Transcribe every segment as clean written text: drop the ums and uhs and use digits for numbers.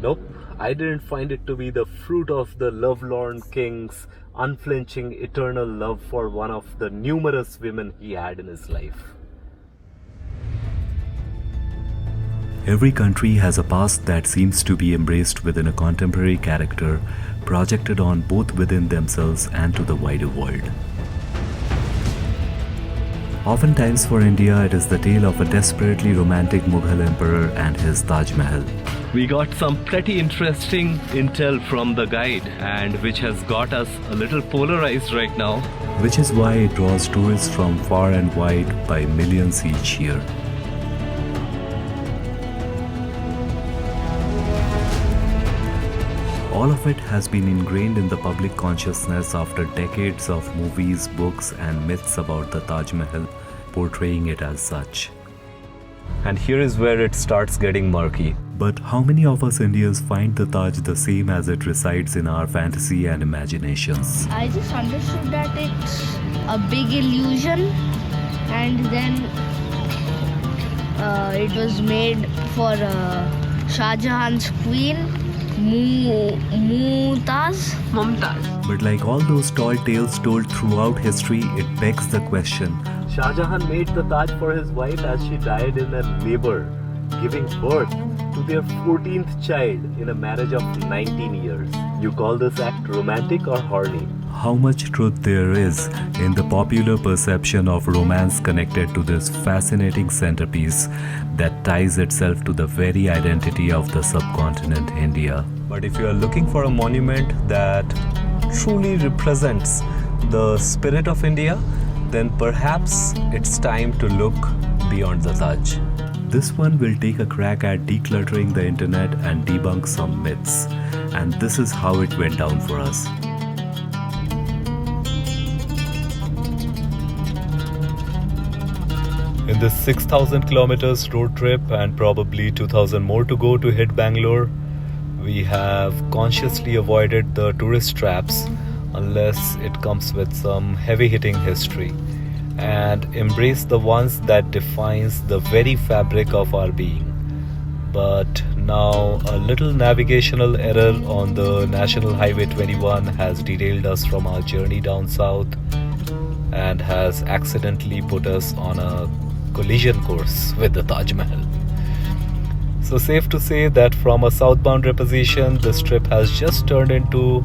Nope, I didn't find it to be the fruit of the lovelorn king's unflinching eternal love for one of the numerous women he had in his life. Every country has a past that seems to be embraced within a contemporary character, projected on both within themselves and to the wider world. Oftentimes for India, it is the tale of a desperately romantic Mughal emperor and his Taj Mahal. We got some pretty interesting intel from the guide, and which has got us a little polarized right now. Which is why it draws tourists from far and wide by millions each year. All of it has been ingrained in the public consciousness after decades of movies, books, and myths about the Taj Mahal, portraying it as such. And here is where it starts getting murky. But how many of us Indians find the Taj the same as it resides in our fantasy and imaginations? I just understood that it's a big illusion, and then it was made for Shah Jahan's queen, Mumtaz. But like all those tall tales told throughout history, it begs the question. Shah Jahan made the Taj for his wife as she died in a labor, giving birth to their 14th child in a marriage of 19 years. You call this act romantic or horny? How much truth there is in the popular perception of romance connected to this fascinating centerpiece that ties itself to the very identity of the subcontinent India. But if you are looking for a monument that truly represents the spirit of India, then perhaps it's time to look beyond the Taj. This one will take a crack at decluttering the internet and debunk some myths. And this is how it went down for us. In this 6,000 kilometers road trip and probably 2,000 more to go to hit Bangalore, we have consciously avoided the tourist traps unless it comes with some heavy-hitting history, and embrace the ones that defines the very fabric of our being. But now a little navigational error on the National Highway 21 has derailed us from our journey down south and has accidentally put us on a collision course with the Taj Mahal. So safe to say that from a southbound reposition, this trip has just turned into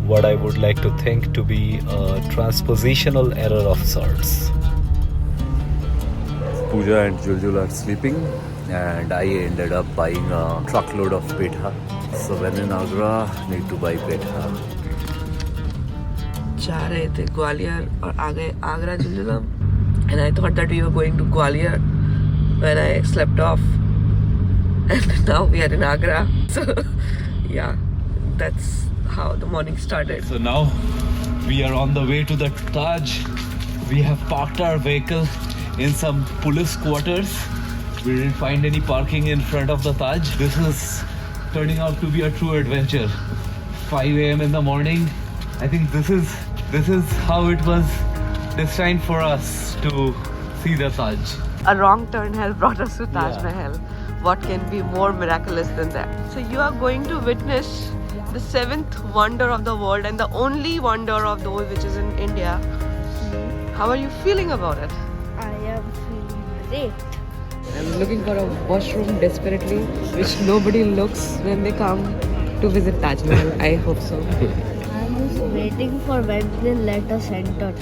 what I would like to think to be a transpositional error of sorts. Pooja and Juljul are sleeping, and I ended up buying a truckload of petha. So when in Agra, need to buy petha. जा रहे थे ग्वालियर और आगे Agra जुलूलम, and I thought that we were going to Gwalior when I slept off, and now we are in Agra. So yeah, that's how the morning started. So now we are on the way to the Taj. We have parked our vehicle in some police quarters. We didn't find any parking in front of the Taj. This is turning out to be a true adventure. 5 a.m. in the morning. I think this is how it was destined for us to see the Taj. A wrong turn has brought us to Taj Mahal. What can be more miraculous than that? So you are going to witness the seventh wonder of the world and the only wonder of those which is in India. How are you feeling about it? I am feeling great. I'm looking for a washroom desperately, which nobody looks when they come to visit Taj Mahal. I hope so. I'm just waiting for when they let us enter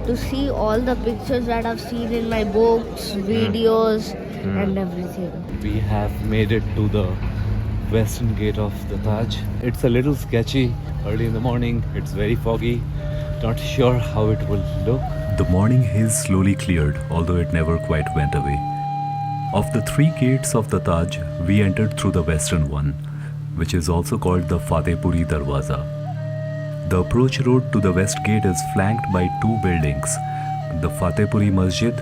to see all the pictures that I've seen in my books, videos, and everything. We have made it to the western gate of the Taj. It's a little sketchy. Early in the morning, it's very foggy. Not sure how it will look. The morning haze slowly cleared, although it never quite went away. Of the 3 gates of the Taj, we entered through the western one, which is also called the Fatehpuri Darwaza. The approach road to the west gate is flanked by 2 buildings, the Fatehpuri Masjid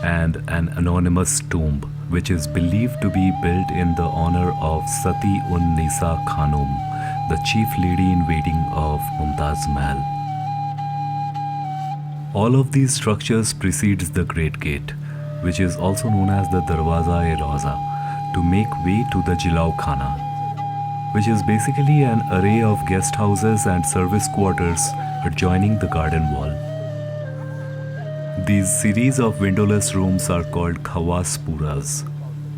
and an anonymous tomb, which is believed to be built in the honor of Sati-un-Nisa Khanum, the chief lady-in-waiting of Mumtaz Mahal. All of these structures precedes the Great Gate, which is also known as the Darwaza-e-Rawza, to make way to the Jilao Khana. which is basically an array of guest houses and service quarters adjoining the garden wall. These series of windowless rooms are called khawas puras,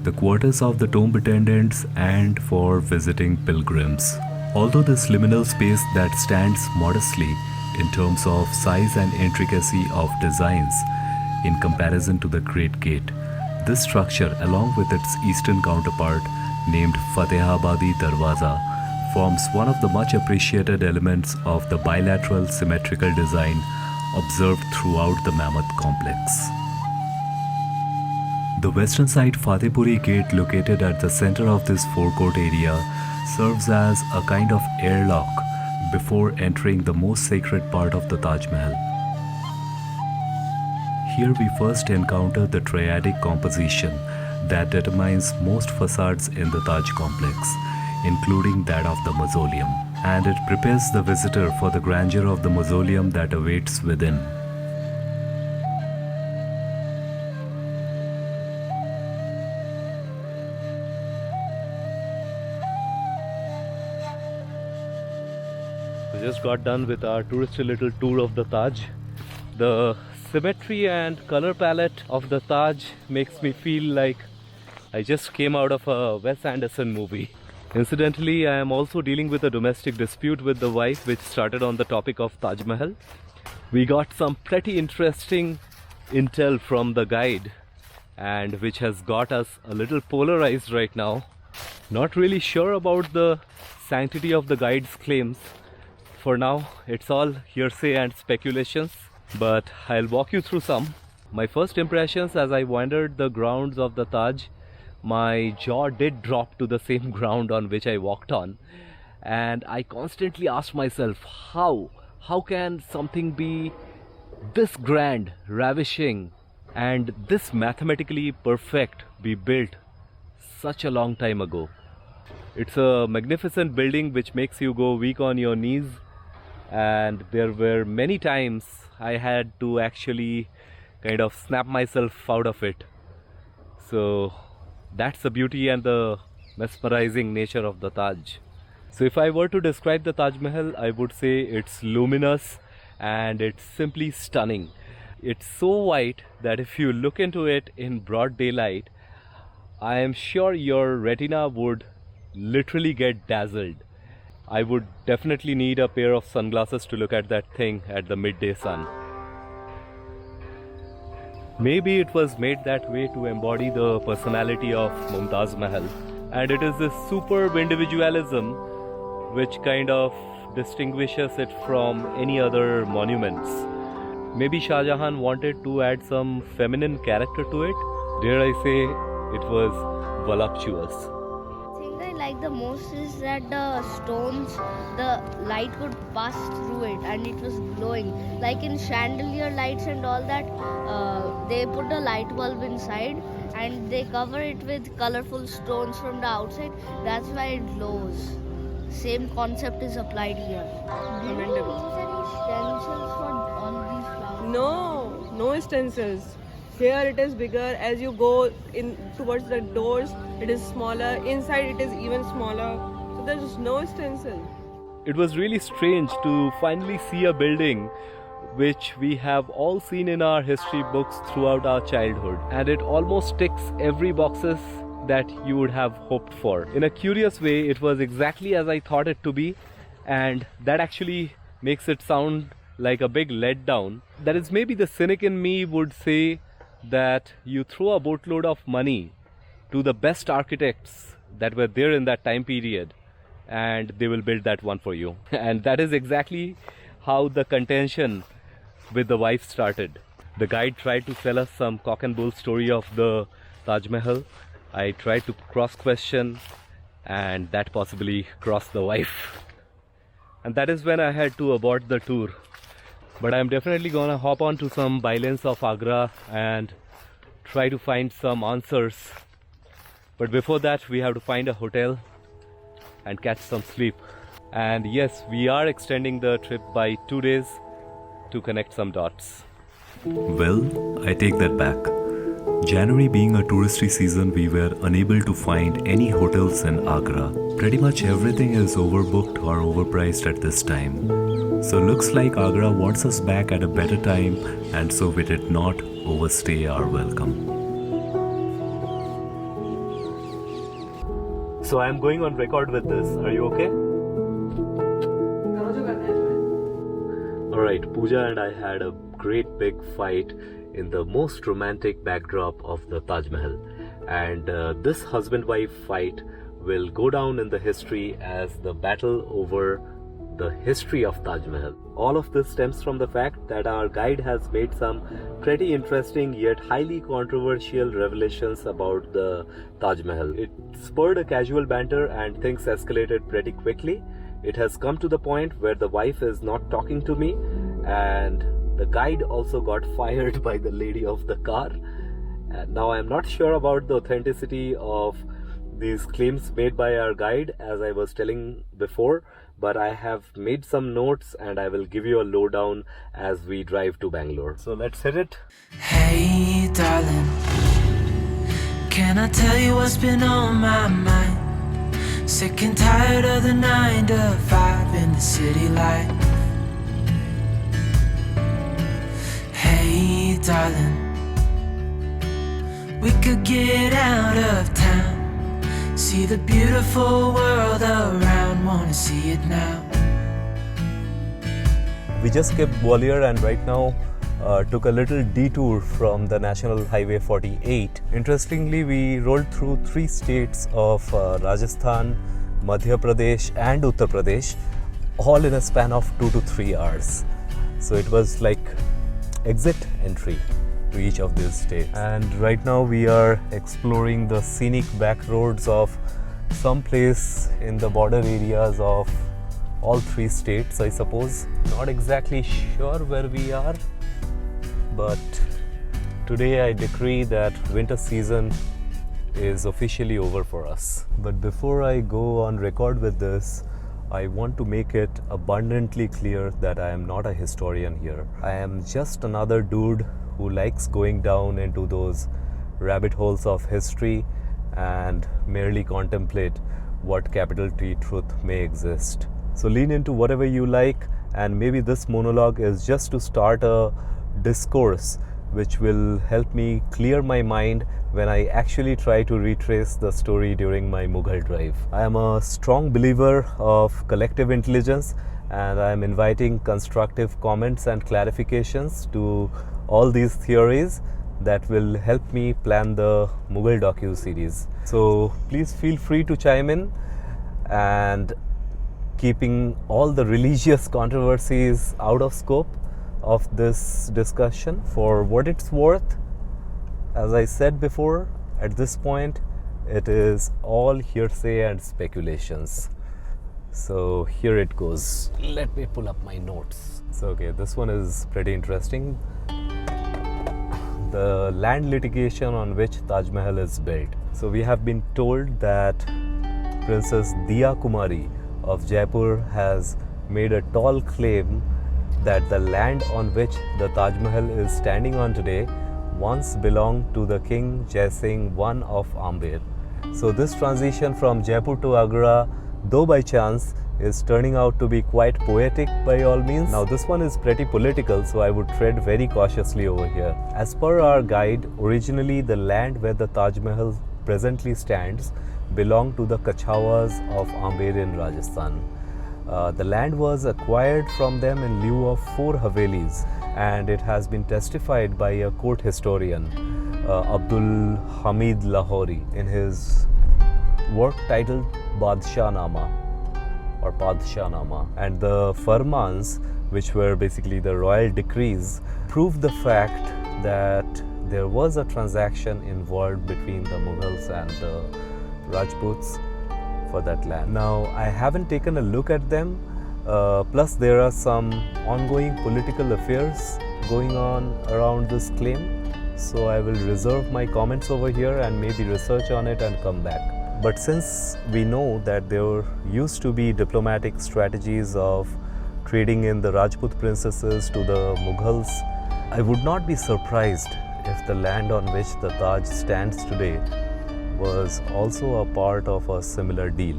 the quarters of the tomb attendants and for visiting pilgrims. Although this liminal space that stands modestly in terms of size and intricacy of designs in comparison to the Great Gate, this structure, along with its eastern counterpart named Fatehabadi Darwaza, forms one of the much appreciated elements of the bilateral symmetrical design observed throughout the Mammoth complex. The western side Fatehpuri gate, located at the center of this forecourt area, serves as a kind of airlock before entering the most sacred part of the Taj Mahal. Here we first encounter the triadic composition that determines most facades in the Taj complex, including that of the mausoleum, and it prepares the visitor for the grandeur of the mausoleum that awaits within. We just got done with our touristy little tour of the Taj. The symmetry and color palette of the Taj makes me feel like I just came out of a Wes Anderson movie. Incidentally, I am also dealing with a domestic dispute with the wife which started on the topic of Taj Mahal. We got some pretty interesting intel from the guide, and which has got us a little polarized right now. Not really sure about the sanctity of the guide's claims. For now, it's all hearsay and speculations, but I'll walk you through some. My first impressions as I wandered the grounds of the Taj, my jaw did drop to the same ground on which I walked on, and I constantly asked myself, how can something be this grand, ravishing, and this mathematically perfect be built such a long time ago? It's a magnificent building which makes you go weak on your knees, and there were many times I had to actually kind of snap myself out of it. So that's the beauty and the mesmerizing nature of the Taj. So if I were to describe the Taj Mahal, I would say it's luminous and it's simply stunning. It's so white that if you look into it in broad daylight, I am sure your retina would literally get dazzled. I would definitely need a pair of sunglasses to look at that thing at the midday sun. Maybe it was made that way to embody the personality of Mumtaz Mahal, and it is this superb individualism which kind of distinguishes it from any other monuments. Maybe Shah Jahan wanted to add some feminine character to it. Dare I say, it was voluptuous. The thing I like the most is that the stones, the light would pass through it and it was glowing. Like in chandelier lights and all that, they put a light bulb inside and they cover it with colorful stones from the outside. That's why it glows. Same concept is applied here. Do you use any stencils for all these flowers? No stencils. Here it is bigger. As you go in towards the doors, it is smaller. Inside it is even smaller. So there is no stencil. It was really strange to finally see a building which we have all seen in our history books throughout our childhood, and it almost ticks every boxes that you would have hoped for. In a curious way, it was exactly as I thought it to be, and that actually makes it sound like a big letdown. That is, maybe the cynic in me would say that you throw a boatload of money to the best architects that were there in that time period and they will build that one for you. And that is exactly how the contention with the wife started. The guide tried to sell us some cock and bull story of the Taj Mahal. I tried to cross question, and that possibly crossed the wife. And that is when I had to abort the tour. But I'm definitely gonna hop on to some bylanes of Agra and try to find some answers. But before that, we have to find a hotel and catch some sleep. And yes, we are extending the trip by 2 days to connect some dots. Well, I take that back. January being a touristy season, we were unable to find any hotels in Agra. Pretty much everything is overbooked or overpriced at this time. So looks like Agra wants us back at a better time, and so we did not overstay our welcome. So I'm going on record with this. Are you okay? Alright, Pooja and I had a great big fight in the most romantic backdrop of the Taj Mahal. And this husband-wife fight will go down in the history as the battle over the history of Taj Mahal. All of this stems from the fact that our guide has made some pretty interesting yet highly controversial revelations about the Taj Mahal. It spurred a casual banter and things escalated pretty quickly. It has come to the point where the wife is not talking to me, and the guide also got fired by the lady of the car. And now I am not sure about the authenticity of these claims made by our guide, as I was telling before, but I have made some notes and I will give you a lowdown as we drive to Bangalore. So let's hit it. Hey darling, can I tell you what's been on my mind? Sick and tired of the 9 to 5 in the city life. Hey darling, we could get out of town, see the beautiful world around, wanna see it now. We just skipped Gwalior and right now took a little detour from the National Highway 48. Interestingly, we rolled through 3 states of Rajasthan, Madhya Pradesh and Uttar Pradesh, all in a span of 2 to 3 hours. So it was like exit entry to each of these states. And right now we are exploring the scenic back roads of some place in the border areas of all 3 states, I suppose. Not exactly sure where we are, but today I decree that winter season is officially over for us. But before I go on record with this, I want to make it abundantly clear that I am not a historian here. I am just another dude who likes going down into those rabbit holes of history and merely contemplate what capital T truth may exist. So lean into whatever you like, and maybe this monologue is just to start a discourse which will help me clear my mind when I actually try to retrace the story during my Mughal drive. I am a strong believer of collective intelligence, and I am inviting constructive comments and clarifications to all these theories that will help me plan the Mughal docu-series. So please feel free to chime in, and keeping all the religious controversies out of scope of this discussion. For what it's worth, as I said before, at this point it is all hearsay and speculations. So here it goes. Let me pull up my notes. So okay, this one is pretty interesting. The land litigation on which Taj Mahal is built. So we have been told that Princess Diya Kumari of Jaipur has made a tall claim that the land on which the Taj Mahal is standing on today once belonged to the King Jai Singh I of Amber. So this transition from Jaipur to Agra, though by chance, is turning out to be quite poetic by all means. Now this one is pretty political, so I would tread very cautiously over here. As per our guide, originally the land where the Taj Mahal presently stands belonged to the Kachawas of Amber in Rajasthan. The land was acquired from them in lieu of 4 Havelis, and it has been testified by a court historian, Abdul Hamid Lahori, in his work titled Badshah-nama or Padshah-nama. And the Farmans, which were basically the royal decrees, prove the fact that there was a transaction involved between the Mughals and the Rajputs for that land. Now, I haven't taken a look at them, plus there are some ongoing political affairs going on around this claim, so I will reserve my comments over here and maybe research on it and come back. But since we know that there used to be diplomatic strategies of trading in the Rajput princesses to the Mughals, I would not be surprised if the land on which the Taj stands today was also a part of a similar deal.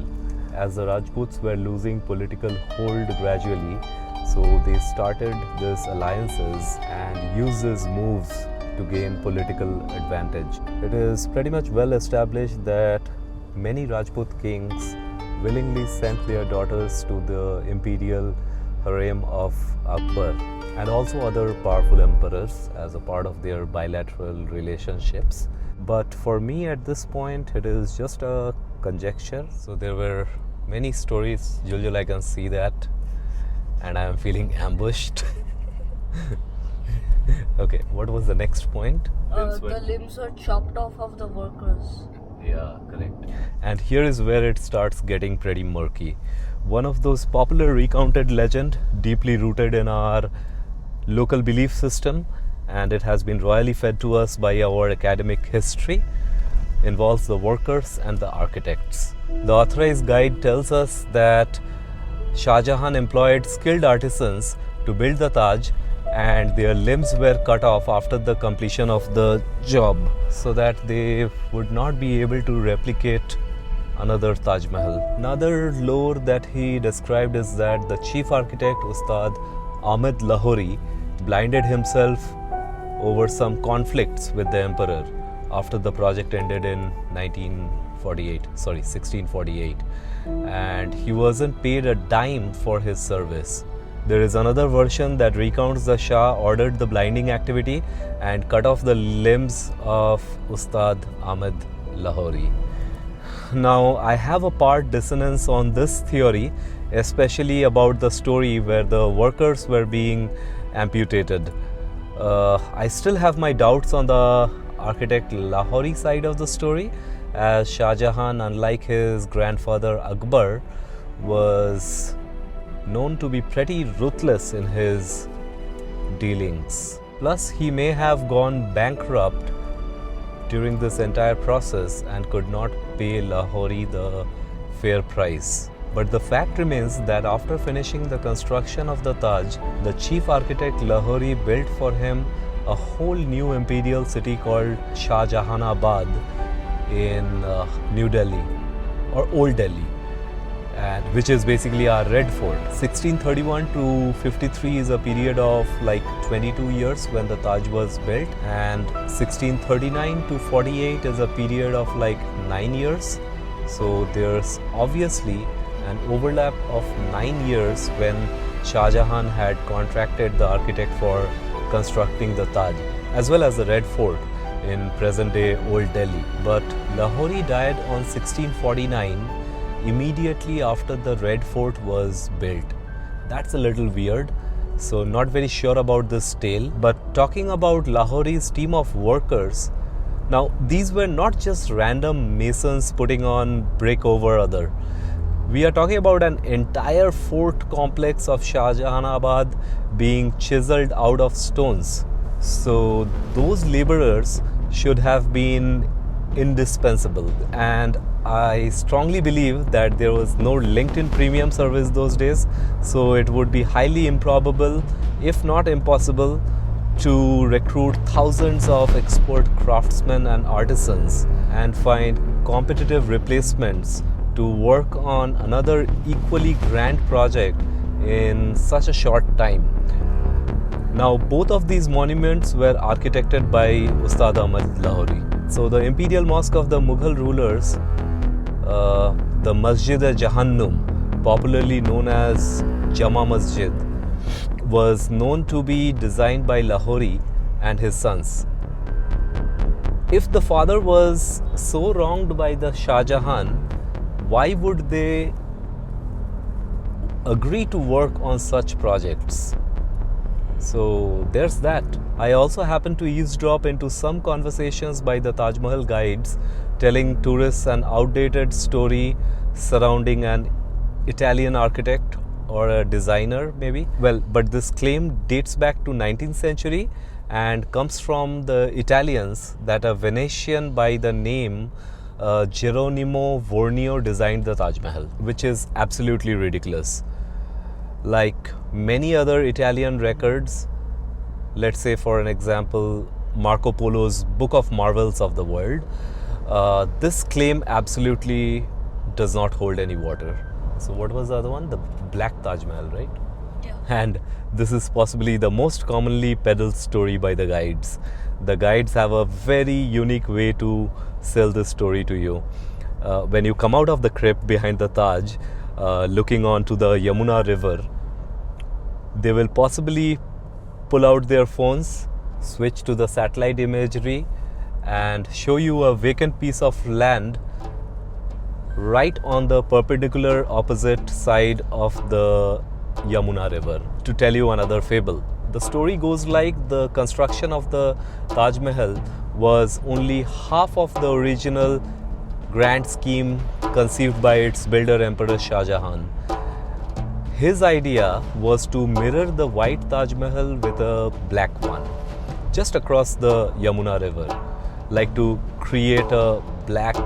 As the Rajputs were losing political hold gradually, so they started these alliances and used these moves to gain political advantage. It is pretty much well established that many Rajput kings willingly sent their daughters to the imperial harem of Akbar and also other powerful emperors as a part of their bilateral relationships. But for me at this point, it is just a conjecture. So there were many stories, Juljul, I can see that, and I am feeling ambushed. Okay, what was the next point? The limbs were chopped off of the workers. Yeah, correct. And here is where it starts getting pretty murky. One of those popular recounted legend, deeply rooted in our local belief system, and it has been royally fed to us by our academic history, involves the workers and the architects. The authorized guide tells us that Shah Jahan employed skilled artisans to build the Taj, and their limbs were cut off after the completion of the job so that they would not be able to replicate another Taj Mahal. Another lore that he described is that the chief architect Ustad Ahmed Lahori blinded himself over some conflicts with the emperor after the project ended in 1648, and he wasn't paid a dime for his service. There is another version that recounts the Shah ordered the blinding activity and cut off the limbs of Ustad Ahmed Lahori. Now, I have a part dissonance on this theory, especially about the story where the workers were being amputated. I still have my doubts on the architect Lahori side of the story, as Shah Jahan, unlike his grandfather Akbar, was known to be pretty ruthless in his dealings. Plus, he may have gone bankrupt during this entire process and could not pay Lahori the fair price. But the fact remains that after finishing the construction of the Taj, the chief architect Lahori built for him a whole new imperial city called Shah Jahanabad in New Delhi or Old Delhi, and which is basically our Red Fort. 1631 to 53 is a period of like 22 years when the Taj was built, and 1639 to 48 is a period of like 9 years. So there's obviously an overlap of 9 years when Shah Jahan had contracted the architect for constructing the Taj as well as the Red Fort in present-day Old Delhi. But Lahori died on 1649 immediately after the Red Fort was built. That's a little weird, so not very sure about this tale. But talking about Lahori's team of workers, now these were not just random masons putting on brick over other. We are talking about an entire fort complex of Shah Jahanabad being chiseled out of stones. So those laborers should have been indispensable, and I strongly believe that there was no LinkedIn premium service those days, so it would be highly improbable, if not impossible, to recruit thousands of expert craftsmen and artisans and find competitive replacements to work on another equally grand project in such a short time. Now, both of these monuments were architected by Ustad Ahmed Lahori. So the imperial mosque of the Mughal rulers, the Masjid-e-Jahannum, popularly known as Jama Masjid, was known to be designed by Lahori and his sons. If the father was so wronged by the Shah Jahan, why would they agree to work on such projects? So there's that. I also happened to eavesdrop into some conversations by the Taj Mahal guides telling tourists an outdated story surrounding an Italian architect or a designer maybe. Well, but this claim dates back to 19th century and comes from the Italians that a Venetian by the name Geronimo Vornio designed the Taj Mahal, which is absolutely ridiculous. Like many other Italian records, let's say for an example Marco Polo's Book of Marvels of the World, this claim absolutely does not hold any water. So what was the other one? The Black Taj Mahal, right? Yeah. And this is possibly the most commonly peddled story by the guides. The guides have a very unique way to sell this story to you. When you come out of the crypt behind the Taj, looking onto the Yamuna river, they will possibly pull out their phones, switch to the satellite imagery, and show you a vacant piece of land right on the perpendicular opposite side of the Yamuna river. To tell you another fable, the story goes like the construction of the Taj Mahal was only half of the original grand scheme conceived by its builder, Emperor Shah Jahan. His idea was to mirror the white Taj Mahal with a black one, just across the Yamuna river, like to create a black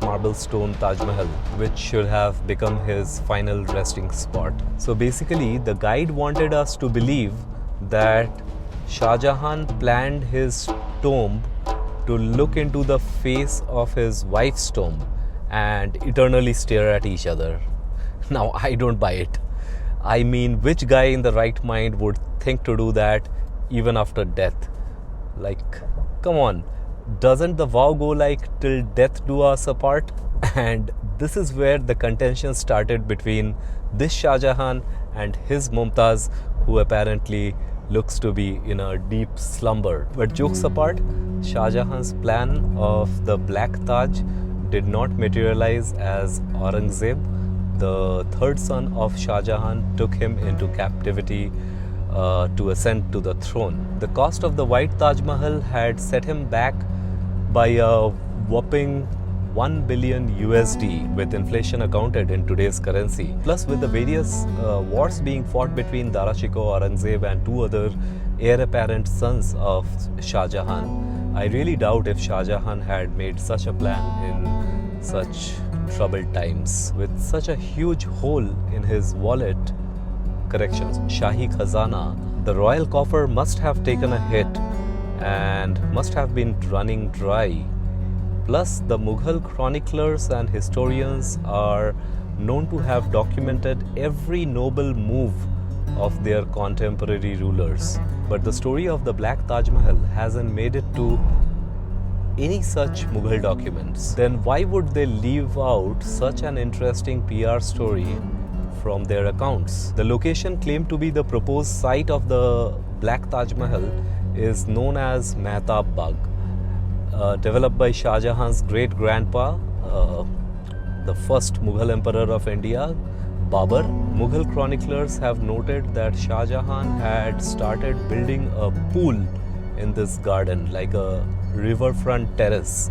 marble stone Taj Mahal, which should have become his final resting spot. So basically, the guide wanted us to believe that Shah Jahan planned his tomb to look into the face of his wife's tomb and eternally stare at each other. Now, I don't buy it. I mean, which guy in the right mind would think to do that even after death? Like, come on. Doesn't the vow go like till death do us apart? And this is where the contention started between this Shah Jahan and his Mumtaz, who apparently looks to be in a deep slumber. But jokes apart, Shah Jahan's plan of the Black Taj did not materialize, as Aurangzeb, the third son of Shah Jahan, took him into captivity to ascend to the throne. The cost of the white Taj Mahal had set him back by a whopping 1 billion USD, with inflation accounted in today's currency. Plus, with the various wars being fought between Dara Shikoh, Aurangzeb and two other heir apparent sons of Shah Jahan, I really doubt if Shah Jahan had made such a plan in such troubled times. With such a huge hole in his wallet, Shahi Khazana, the royal coffer must have taken a hit and must have been running dry. Plus, the Mughal chroniclers and historians are known to have documented every noble move of their contemporary rulers. But the story of the Black Taj Mahal hasn't made it to any such Mughal documents. Then why would they leave out such an interesting PR story from their accounts? The location claimed to be the proposed site of the Black Taj Mahal is known as Mehtab Bagh, developed by Shah Jahan's great-grandpa, the first Mughal emperor of India, Babur. Mughal chroniclers have noted that Shah Jahan had started building a pool in this garden, like a riverfront terrace,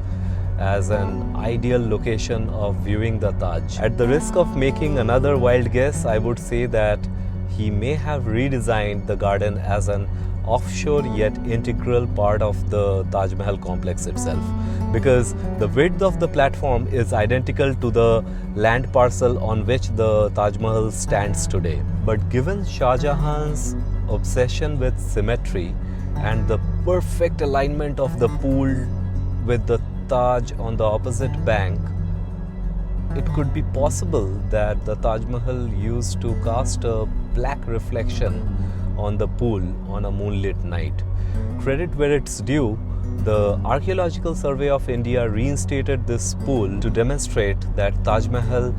as an ideal location of viewing the Taj. At the risk of making another wild guess, I would say that he may have redesigned the garden as an offshore yet integral part of the Taj Mahal complex itself, because the width of the platform is identical to the land parcel on which the Taj Mahal stands today. But given Shah Jahan's obsession with symmetry and the perfect alignment of the pool with the Taj on the opposite bank, it could be possible that the Taj Mahal used to cast a black reflection on the pool on a moonlit night. Credit where it's due, the Archeological Survey of India reinstated this pool to demonstrate that Taj Mahal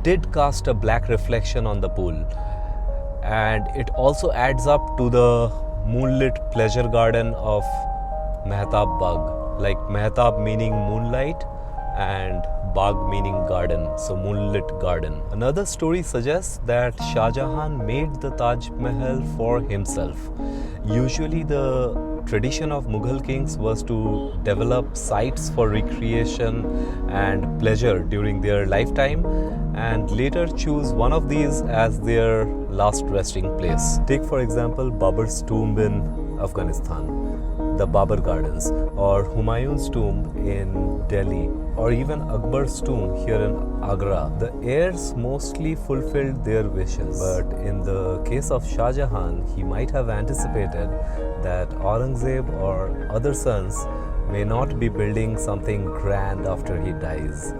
did cast a black reflection on the pool. And it also adds up to the moonlit pleasure garden of Mehtab Bagh, like Mehtab meaning moonlight and Bagh meaning garden, so moonlit garden. Another story suggests that Shah Jahan made the Taj Mahal for himself. Usually the tradition of Mughal kings was to develop sites for recreation and pleasure during their lifetime and later choose one of these as their last resting place. Take for example Babur's tomb in Afghanistan. the Babar Gardens, or Humayun's tomb in Delhi, or even Akbar's tomb here in Agra. The heirs mostly fulfilled their wishes, but in the case of Shah Jahan, he might have anticipated that Aurangzeb or other sons may not be building something grand after he dies.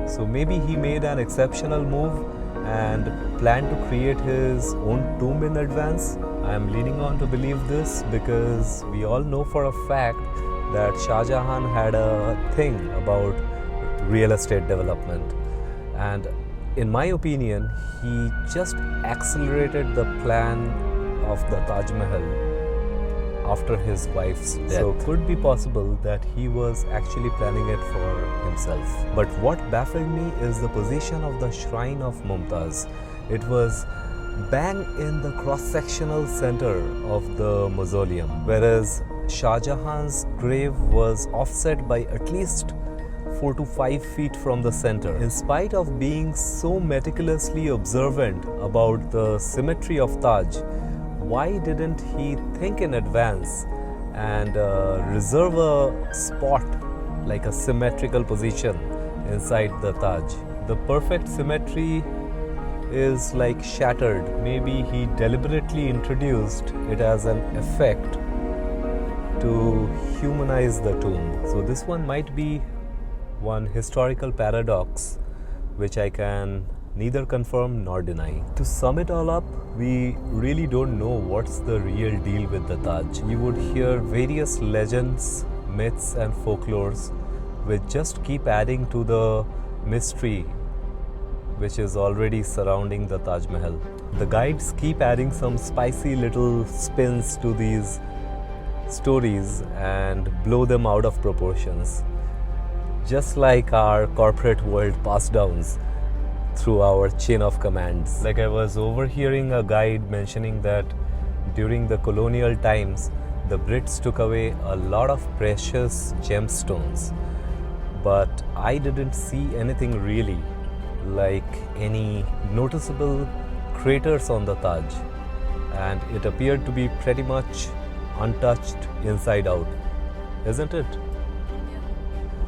So maybe he made an exceptional move and planned to create his own tomb in advance. I am leaning on to believe this because we all know for a fact that Shah Jahan had a thing about real estate development, and in my opinion he just accelerated the plan of the Taj Mahal after his wife's death. So it could be possible that he was actually planning it for himself. But what baffled me is the position of the shrine of Mumtaz. It was bang in the cross-sectional center of the mausoleum, whereas Shah Jahan's grave was offset by at least 4 to 5 feet from the center. In spite of being so meticulously observant about the symmetry of Taj, why didn't he think in advance and reserve a spot, like a symmetrical position inside the Taj? The perfect symmetry is like shattered. Maybe he deliberately introduced it as an effect to humanize the tomb. So this one might be one historical paradox which I can neither confirm nor deny. To sum it all up, we really don't know what's the real deal with the Taj. You would hear various legends, myths and folklores which just keep adding to the mystery which is already surrounding the Taj Mahal. The guides keep adding some spicy little spins to these stories and blow them out of proportions, just like our corporate world pass downs through our chain of commands. Like I was overhearing a guide mentioning that during the colonial times, the Brits took away a lot of precious gemstones, but I didn't see anything really like any noticeable craters on the Taj, and it appeared to be pretty much untouched inside out, isn't it?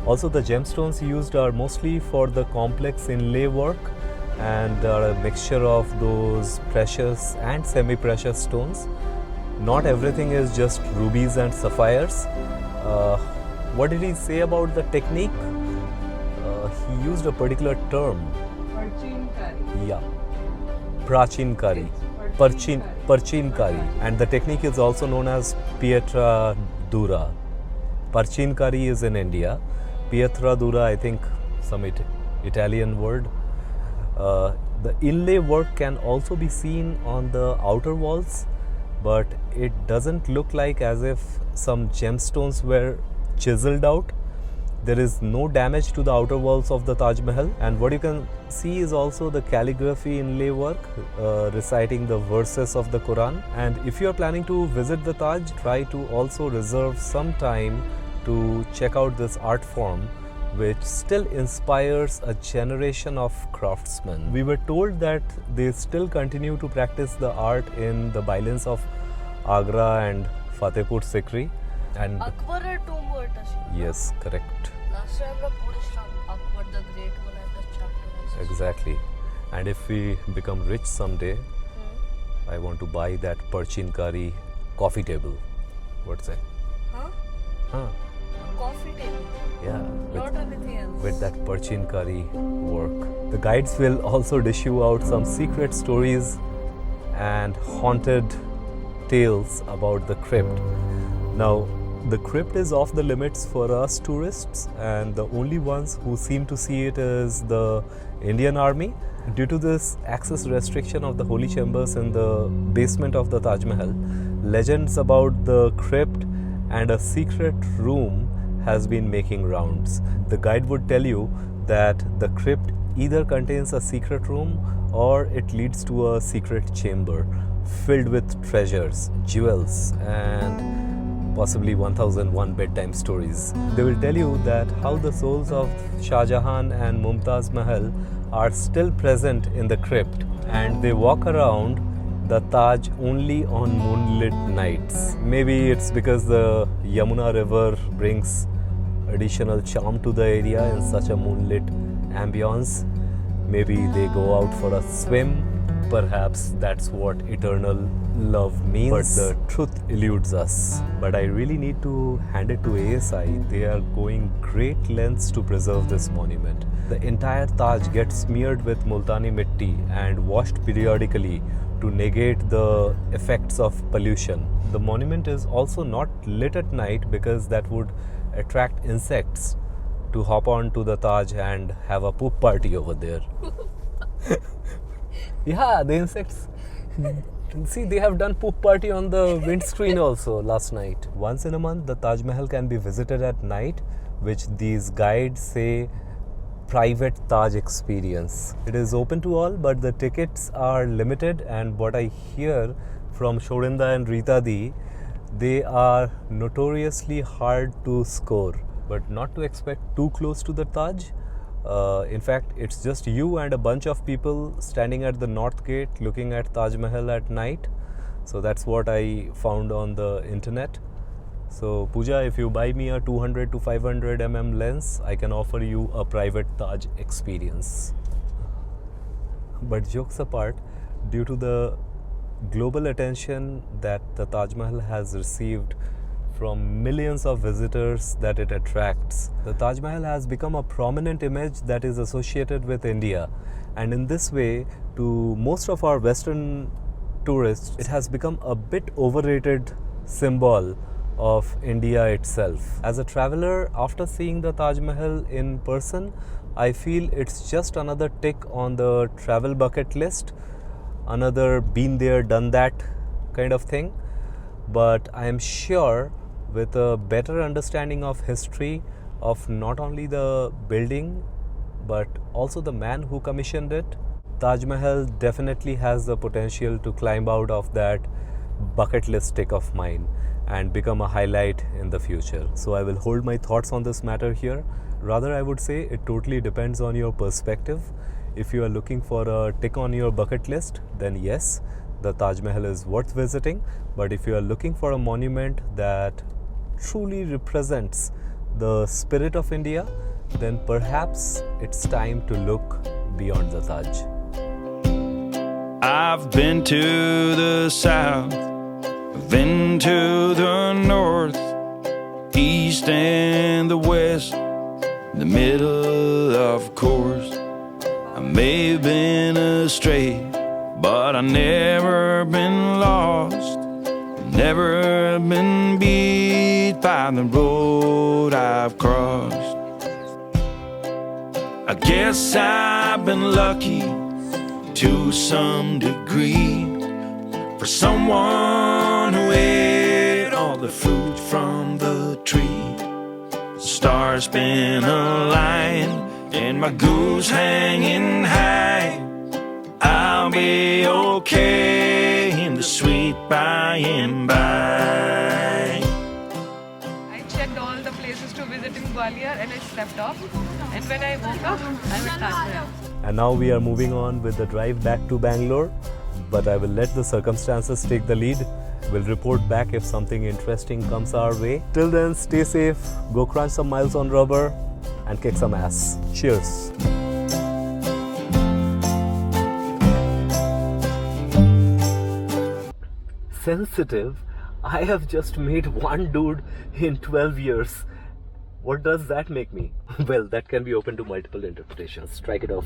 Also, the gemstones used are mostly for the complex inlay work and are a mixture of those precious and semi-precious stones. Not everything is just rubies and sapphires. What did he say about the technique? He used a particular term. Yeah, Prachinkari. Parchinkari. And the technique is also known as Pietra Dura. Parchinkari is in India. Pietra Dura, I think, some Italian word. The inlay work can also be seen on the outer walls, but it doesn't look like as if some gemstones were chiseled out. There is no damage to the outer walls of the Taj Mahal, and what you can see is also the calligraphy inlay work reciting the verses of the Quran. And if you are planning to visit the Taj, try to also reserve some time to check out this art form, which still inspires a generation of craftsmen. We were told that they still continue to practice the art in the bylines of Agra and Fatehpur Sikri. And Akbar tomb was yes, correct. Last time the Buddhist Akbar the Great one at the chapter. Exactly. And if we become rich someday, I want to buy that Parchinkari coffee table. What's that? Huh? Coffee table. Yeah. Not anything else. With that Parchinkari work. The guides will also dish you out some secret stories and haunted tales about the crypt. Now, the crypt is off the limits for us tourists, and the only ones who seem to see it is the Indian Army. Due to this access restriction of the holy chambers in the basement of the Taj Mahal, legends about the crypt and a secret room has been making rounds. The guide would tell you that the crypt either contains a secret room or it leads to a secret chamber filled with treasures, jewels, and possibly 1001 bedtime stories. They will tell you that how the souls of Shah Jahan and Mumtaz Mahal are still present in the crypt, and they walk around the Taj only on moonlit nights. Maybe it's because the Yamuna river brings additional charm to the area in such a moonlit ambience. Maybe they go out for a swim. Perhaps that's what eternal love means. But the truth eludes us. But I really need to hand it to ASI. They are going great lengths to preserve this monument. The entire Taj gets smeared with Multani mitti and washed periodically to negate the effects of pollution. The monument is also not lit at night because that would attract insects to hop on to the Taj and have a poop party over there. Yeah, the insects. See, they have done poop party on the windscreen also last night. Once in a month, the Taj Mahal can be visited at night, which these guides say private Taj experience. It is open to all, but the tickets are limited, and what I hear from Shorinda and Rita Di, they are notoriously hard to score. But not to expect too close to the Taj. In fact, it's just you and a bunch of people standing at the north gate looking at Taj Mahal at night. So that's what I found on the internet. So Pooja, if you buy me a 200 to 500 mm lens, I can offer you a private Taj experience. But jokes apart, due to the global attention that the Taj Mahal has received from millions of visitors that it attracts, the Taj Mahal has become a prominent image that is associated with India. And in this way, to most of our Western tourists, it has become a bit overrated symbol of India itself. As a traveler, after seeing the Taj Mahal in person, I feel it's just another tick on the travel bucket list, another been there, done that kind of thing. But I am sure with a better understanding of history of not only the building but also the man who commissioned it, Taj Mahal definitely has the potential to climb out of that bucket list tick of mine and become a highlight in the future. So I will hold my thoughts on this matter here. Rather, I would say it totally depends on your perspective. If you are looking for a tick on your bucket list, then yes, the Taj Mahal is worth visiting. But if you are looking for a monument that truly represents the spirit of India, then perhaps it's time to look beyond the Taj. I've been to the south, I've been to the north, east and the west, the middle, of course. I may have been astray, but I've never been lost, never been beat by the road I've crossed. I guess I've been lucky to some degree, for someone who ate all the fruit from the tree. The stars been aligned and my goose hanging high. I'll be okay in the sweet by and by. I checked all the places to visit in Gwalior and I slept off. And when I woke up, I went Taj Mahal. And now we are moving on with the drive back to Bangalore. But I will let the circumstances take the lead. We'll report back if something interesting comes our way. Till then, stay safe, go crunch some miles on rubber and kick some ass. Cheers. Sensitive? I have just made one dude in 12 years. What does that make me? Well, that can be open to multiple interpretations. Strike it off.